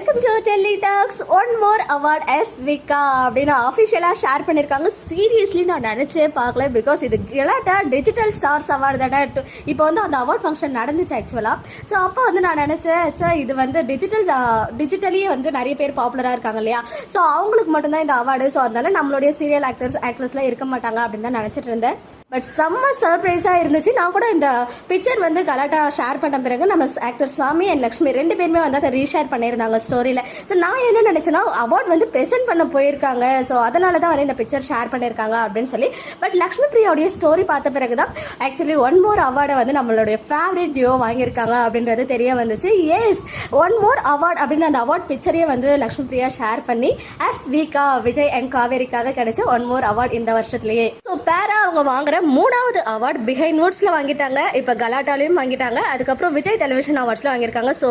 Welcome to Delhi talks. One more award எஸ் விகா அப்படின்னு அஃபிஷியலாக ஷேர் பண்ணியிருக்காங்க. சீரியஸ்லி நான் நினச்சே பார்க்கல. பிகாஸ் இது கலாட்டா டிஜிட்டல் ஸ்டார்ஸ் அவார்டு தானே. இப்போ வந்து அந்த அவார்ட் ஃபங்க்ஷன் நடந்துச்சு ஆக்சுவலாக. ஸோ அப்போ வந்து நான் நினச்சேன் இது வந்து டிஜிட்டலியே வந்து நிறைய பேர் பாப்புலராக இருக்காங்க இல்லையா. ஸோ அவங்களுக்கு மட்டும்தான் இந்த அவார்டு. ஸோ அதனால நம்மளுடைய சீரியல் ஆக்ட்ரஸ்லாம் இருக்க மாட்டாங்க அப்படின்னு தான் நினச்சிட்டு இருந்தேன். பட் செம்ம சர்ப்ரைஸாக இருந்துச்சு. நான் கூட இந்த பிக்சர் வந்து கலாட்டா ஷேர் பண்ண பிறகு நம்ம ஆக்டர் சுவாமி அண்ட் லக்ஷ்மி ரெண்டு பேருமே வந்து அதை ரீஷேர் பண்ணியிருந்தாங்க ஸ்டோரியில். ஸோ நான் என்ன நினச்சேன்னா அவார்ட் வந்து ப்ரெசென்ட் பண்ண போயிருக்காங்க. ஸோ அதனால தான் வந்து இந்த பிக்சர் ஷேர் பண்ணியிருக்காங்க அப்படின்னு சொல்லி. பட் லக்ஷ்மி பிரியாவுடைய ஸ்டோரி பார்த்த பிறகு தான் ஆக்சுவலி ஒன் மோர் அவார்டை வந்து நம்மளுடைய ஃபேவரட் டியோ வாங்கியிருக்காங்க அப்படின்றது தெரிய வந்துச்சு. எஸ், ஒன் மோர் அவார்ட் அப்படின்னு அந்த அவார்ட் பிக்சரையே வந்து லக்ஷ்மி பிரியா ஷேர் பண்ணி எஸ் விகா விஜய் அண்ட் காவேரிக்காக கிடைச்ச ஒன் மோர் அவார்ட் இந்த வருஷத்துலேயே. ஸோ பேரா அவங்க வாங்குற மூணாவது அவார்ட் பிஹைண்ட் வுட்ஸ்ல வாங்கிட்டாங்க. இப்போ கலாட்டாலையும் வாங்கிட்டாங்க. அதுக்கப்புறம் விஜய் டெலிவிஷன் அவார்ட்ஸ்ல வாங்கியிருக்காங்க. ஸோ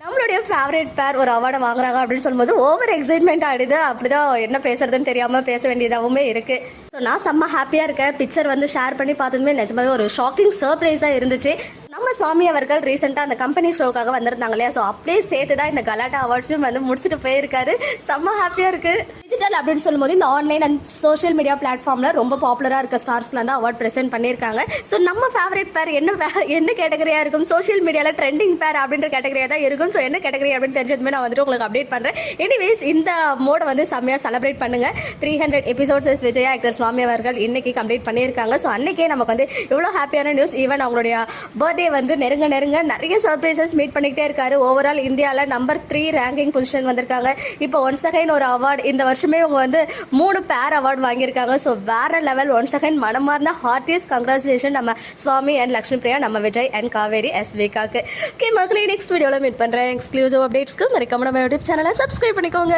நம்மளுடைய ஃபேவரட் பேர் ஒரு அவார்டை வாங்குறாங்க அப்படின்னு சொல்லும்போது ஓவர் எக்ஸைட்மெண்ட் ஆகிடுது. அப்படிதான் என்ன பேசுறதுன்னு தெரியாமல் பேச வேண்டியதாகவுமே இருக்குது. ஸோ நான் செம்ம ஹாப்பியாக இருக்கேன். பிக்சர் வந்து ஷேர் பண்ணி பார்த்ததுமே நிஜமாவே ஒரு ஷாக்கிங் சர்ப்ரைஸாக இருந்துச்சு. நம்ம சுவாமி அவர்கள் ரீசெண்டாக அந்த கம்பெனி ஷோக்காக வந்திருந்தாங்க இல்லையா. ஸோ அப்படியே சேர்த்து தான் இந்த கலாட்டா அவார்ட்ஸும் வந்து முடிச்சுட்டு போயிருக்காரு. செம்ம ஹாப்பியாக இருக்குது. டிஜிட்டல் அப்படின்னு சொல்லும்போது இந்த ஆன்லைன் அண்ட் சோஷியல் மீடியா பிளாட்ஃபார்மில் ரொம்ப பாப்புலராக இருக்க ஸ்டார்ஸ்லாம் தான் அவார்ட் ப்ரெசென்ட் பண்ணியிருக்காங்க. ஸோ நம்ம ஃபேவரட் பேர் என்ன கேட்டகரியாக இருக்கும், சோஷியல் மீடியாவில் ட்ரெண்டிங் பேர் அப்படின்ற கேட்டகரியாக தான் இருக்கும். ஸோ என்ன கேட்டகரி அப்படின்னு தெரிஞ்சதுமே நான் வந்துட்டு உங்களுக்கு அப்டேட் பண்ணுறேன். எனிவேஸ் இந்த மோடை வந்து செம்மையாக செலிப்ரேட் பண்ணுங்கள். 300 எபிசோட்ஸ் விஜய் ஆக்டர் சுவாமி அவர்கள் இன்னைக்கு கம்ப்ளீட் பண்ணியிருக்காங்க. ஸோ அன்னைக்கே நமக்கு வந்து எவ்வளோ ஹாப்பியான நியூஸ். ஈவன் அவங்களுடைய பர்த்டே வந்து நெருங்க நிறைய சர்ப்ரைசஸ் மீட் பண்ணிக்கிட்டே இருக்காரு. ஓவரால் இந்தியாவில் நம்பர் 3 ரேங்கிங் பொசிஷன் வந்திருக்காங்க. இப்போ ஒன்ஸ் அகைன் ஒரு அவார்டு இந்த வருஷமே அவங்க வந்து 3 பேர் அவார்டு வாங்கியிருக்காங்க. ஸோ வேற லெவல். ஒன்ஸ் அகைன் மனமார்ந்த ஹார்ட்டியஸ்ட் கங்க்ராச்சுலேஷன் நம்ம சுவாமி அண்ட் லக்ஷ்மி பிரியா, நம்ம விஜய் அண்ட் காவேரி எஸ் விகாக்கு. ஓகே மக்களே, நெக்ஸ்ட் வீடியோவில் மீட் பண்ணுறேன். எக்ஸ்க்ளூசிவ் அப்டேட்ஸ்க்கு மறக்காம நம்ம யூடியூப் சேனலை சப்ஸ்கிரைப் பண்ணிக்கோங்க.